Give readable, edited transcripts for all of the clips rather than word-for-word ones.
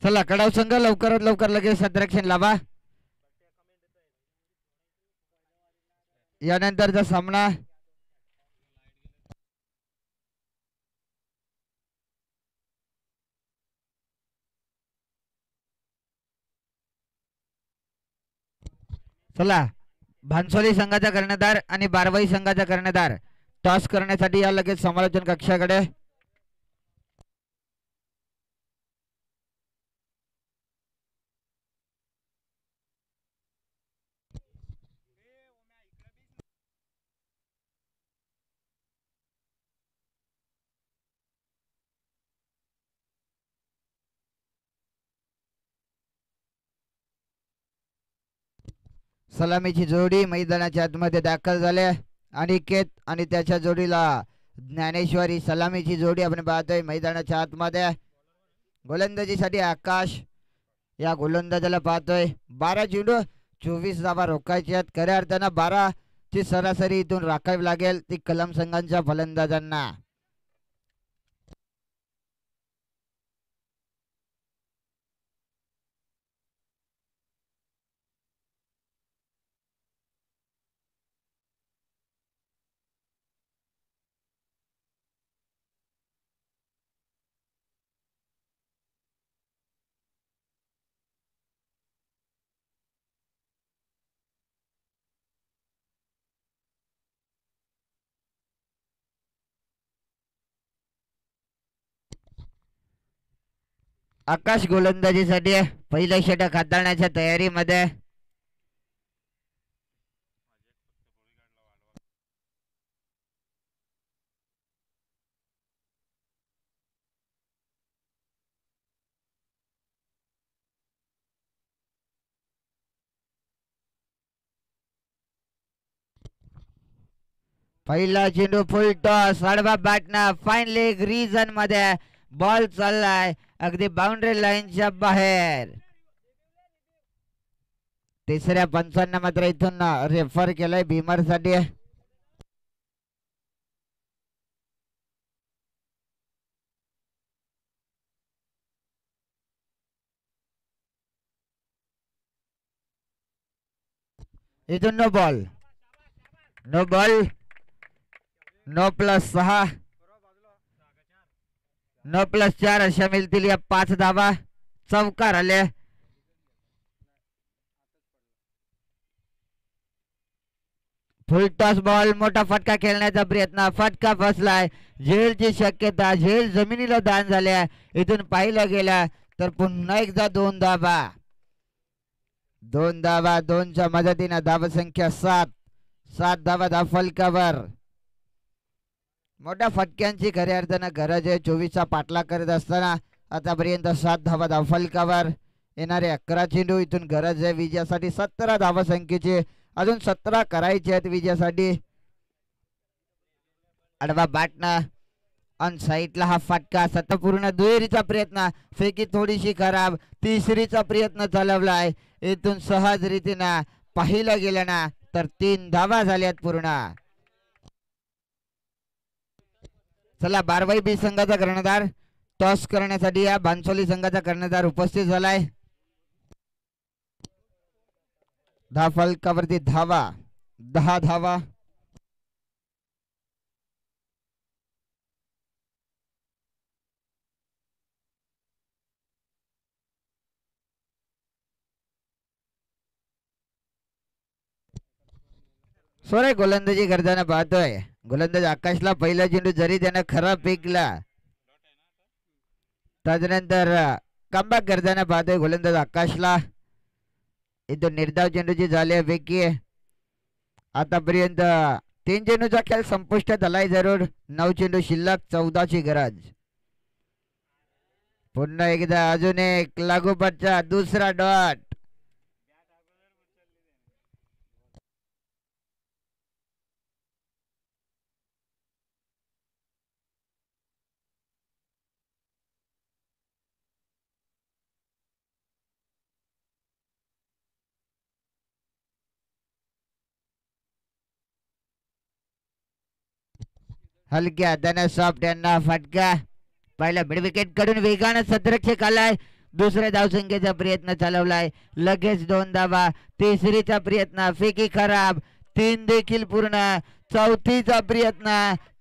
चला कडाव संघ लवकरात लवकर लगेच सत्रक्षण लावा. यानंतरचा सामना चला भानसोली संघाचा कर्णधार आणि बारवाई संघाचा कर्णधार टॉस करण्यासाठी या लगेच समालोचन कक्षाकडे. सलामीची जोडी मैदानाच्या आतमध्ये दाखल झाले. अनिकेत आणि त्याच्या जोडीला ज्ञानेश्वरी सलामीची जोडी आपण पाहतोय मैदानाच्या आतमध्ये. गोलंदाजीसाठी आकाश या गोलंदाजाला पाहतोय. 12 चेंडू 24 धावा रोखायच्या आहेत. खऱ्या अर्थानं 12 ची सरासरी इथून राखावी लागेल ती कलम संघांच्या फलंदाजांना. आकाश गोलंदाजीसाठी पहिलं षटक हाताळण्याच्या तयारीमध्ये. पहिला चेंडू फुल टॉस आडवा बॅटनं फाईन लेग रिजन मध्ये बॉल चाललाय अगदी बाउंड्री लाईनच्या बाहेर. तिसऱ्या पंचांना मात्र इथून रेफर केलंय भीमर साठी. इथून नो बॉल. No ball. 9+6 9+4 अशा मिळतील या 5 धावा. चौकार आले. फुल टॉस बॉल मोठा फटका खेळण्याचा प्रयत्न. फटका फसलाय. झेलची शक्यता. झेल जमिनीला दान झाल्या. इथून पाहिलं गेलं तर पुन्हा एकदा 2 धावा. 2 धावा. 2च्या मदतीने धावसंख्या 7 धावा धाव फलकावर. मोठ्या फटक्यांची खऱ्या अर्थानं गरज आहे. 24चा पाठलाग करत असताना आतापर्यंत 7 धावा धाव फलकावर. येणारे 11 चेंडू इथून गरज आहे विजयासाठी. 17 धावा संख्येचे अजून 17 करायचे आहेत विजयासाठी. आडवा बॅटनं ऑन साईडला हा फटका. सतपूर्ण दुहेरीचा प्रयत्न. फेकी थोडीशी खराब. तिसरीचा प्रयत्न चालवलाय. इथून सहज रीतीनं पाहिलं गेलं ना तर 3 धावा झाल्यात पूर्ण. चला बारवाई बी संघाचा कर्णधार टॉस करण्यासाठी या भानसोली संघाचा कर्णधार उपस्थित झालाय. धाव फलकावरती धावा 10 धावा. सोरे गोलंदाजी करताना पाहतोय. गोलंदाज आकाशला पहिला चेंडू जरी त्यानं खराब फेकला त्यानंतर कमबॅक करताना पाहतोय गोलंदाज आकाशला. इथं निर्धाव चेंडूची झाली पैकी आतापर्यंत 3 चेंडूचा खेळ संपुष्टात आलाय जरूर. 9 चेंडू शिल्लक. 14ची गरज. पुन्हा एकदा अजून एक लागोपाठचा दुसरा डॉट. हलक्या हाताने सॉफ्ट यांना फटका. पहिला मिड विकेट कडून वेगानं सतरक्षक आलाय. दुसऱ्या धावसंख्येचा प्रयत्न चालवलाय, लगेच 2 धावा. तिसरीचा प्रयत्न, फेकी खराब. 3 देखील पूर्ण. चौथीचा प्रयत्न,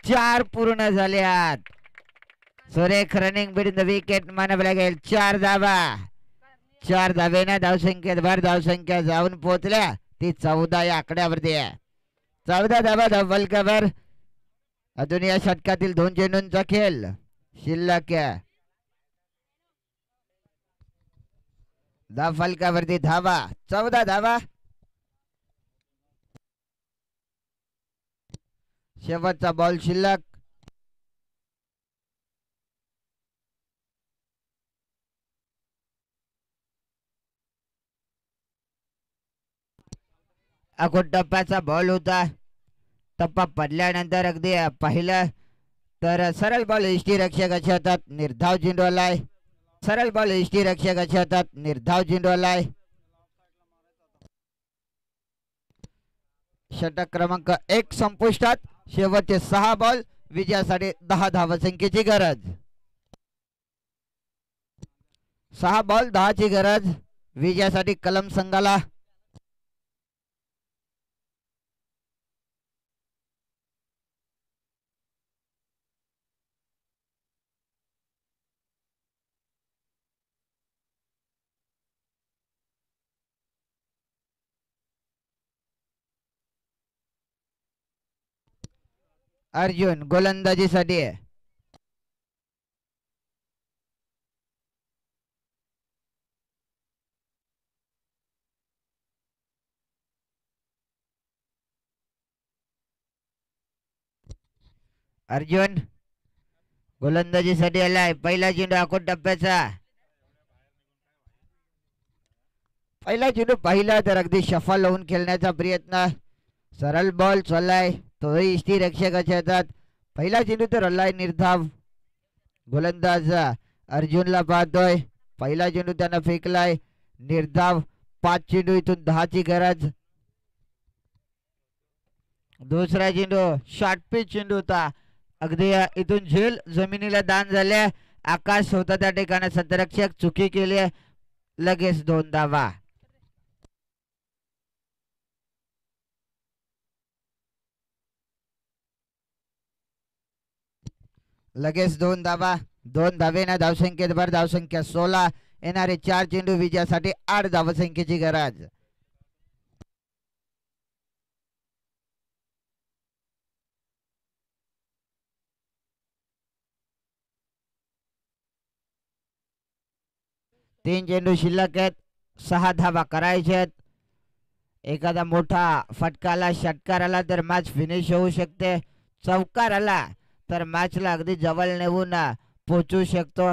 4 पूर्ण झाल्यात. सुरेख रनिंग बिटवीन द विकेट मानावं लागेल. 4 धावा. 4 धावेना धावसंख्येत भर धावसंख्या जाऊन पोहोचल्या ती 14 या आकड्यावरती आहे. 14 धावा धवल कव्हर. अजून या षटकातील 2 चेंडूंचा खेळ शिल्लक आहे. फलकावरती धावा, 14 धावा. शेवटचा बॉल शिल्लक. अगोदर टप्प्याचा बॉल होता. टप्पा पडल्यानंतर अगदी पाहिलं तर सरळ बॉल यष्टीरक्षकाच्या हातात निर्धाव चेंडू आलाय. सरळ बॉल यष्टीरक्षकाच्या हातात निर्धाव चेंडू आलाय. षटक क्रमांक 1 संपुष्टात. शेवटचे 6 बॉल, विजयासाठी 10 धावसंख्येची गरज. 6 बॉल 10 ची गरज विजयासाठी कलम संघाला. अर्जुन गोलंदाजीसाठी. अर्जुन गोलंदाजीसाठी आलाय. पहिला चेंडू अकोट टप्प्याचा. पहिला चेंडू पाहिला तर अगदी शफल लावून खेळण्याचा प्रयत्न. सरळ बॉल चाललाय, तोही यष्टीरक्षकाच्या हातात. पहिला चेंडू तर आलाय निर्धाव. गोलंदाज अर्जुनला पाहतोय. पहिला चेंडू त्यानं फेकलाय निर्धाव. 5 चेंडू इथून 10 ची गरज. दुसरा चेंडू शॉर्ट पिच चेंडू होता. अगदी इथून झेल जमिनीला दान झाल्या. आकाश होता त्या ठिकाणी सतरक्षक चुकी केली. लगेच 2 धावा. लगेच 2 धावा. 2 धावेना धावसंख्येत भर धावसंख्या 16. येणारे 4 चेंडू विजयासाठी 8 धावसंख्येची गरज. तीन चेंडू शिल्लक आहेत. 6 धावा करायचे आहेत. एखादा मोठा फटकाला षटकार आला तर मॅच फिनिश होऊ शकते. चौकार आला तर मॅचला अगदी जवळ नेऊन पोहोचू शकतो.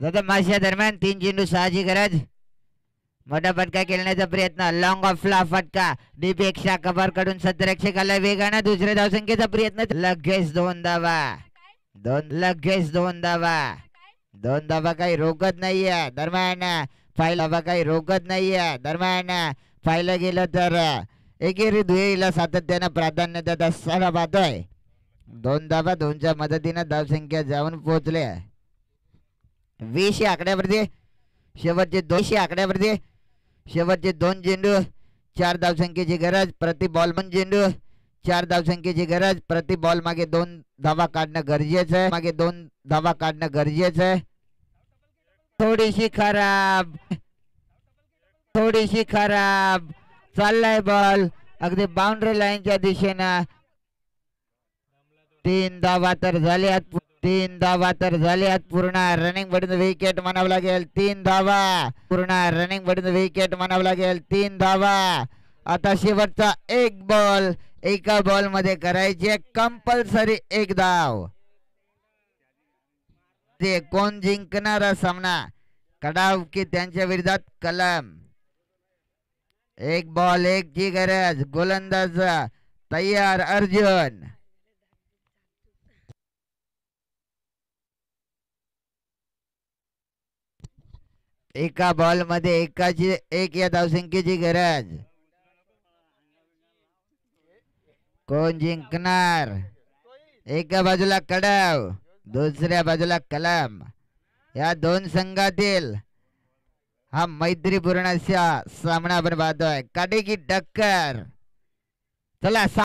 दादा मॅचच्या दरम्यान 3 चेंडू 6 ची गरज. मोठा फटका खेळण्याचा प्रयत्न, लॉंग ऑफला फटका डीपेक्षा कव्हर कडून सत्रक्षकाला वेगाने दुसऱ्या धावसंख्येचा प्रयत्न, लगेच 2 धावा, लगेच 2 धावा, 2 धावा काही रोकत नाहीये दरम्यान पाहिलं धावा काही रोकत नाहीये दरम्यान पाहिलं गेलं तर एकेरी दुहेरीला सातत्यानं प्राधान्य देत असताना पाहतोय 2 धावा 2च्या मदतीनं धावसंख्या जाऊन पोहोचले 20 आकड्यावरती शेवटचे 200 आकड्यावरती शेवटचे 2 चेंडू 4 धावसंख्येची गरज प्रति बॉल, 2 चेंडू 4 धावसंख्येची गरज प्रति बॉल, मागे 2 धावा काढणं गरजेचं आहे, मागे 2 धावा काढणं गरजेचं आहे. थोडीशी खराब चाललाय बॉल अगदी बाउंड्री लाईनच्या दिशेनं. 3 धावा तर झाल्यात, 3 धावा तर झाल्यात. पूर्ण रनिंग वरून विकेट म्हणावं लागेल. 3 धावा पूर्ण रनिंग वरून विकेट म्हणावं लागेल. 3 धावा. आता शेवटचा एक बॉल, एका बॉल मध्ये करायचे कंपल्सरी 1 धाव. ते कोण जिंकणारा सामना, कडाव की त्यांच्या विरोधात कलम. 1 बॉल 1 ची गरज. गोलंदाज तयार अर्जुन. एका बॉल मध्ये एक या धावसंख्येची गरज. कोण जिंकणार? एका बाजूला कडाव, दुसऱ्या बाजूला कलम. या 2 संघातील हा मैत्रीपूर्ण असा सामना आपण पाहतोय. काटेकी टक्कर. चला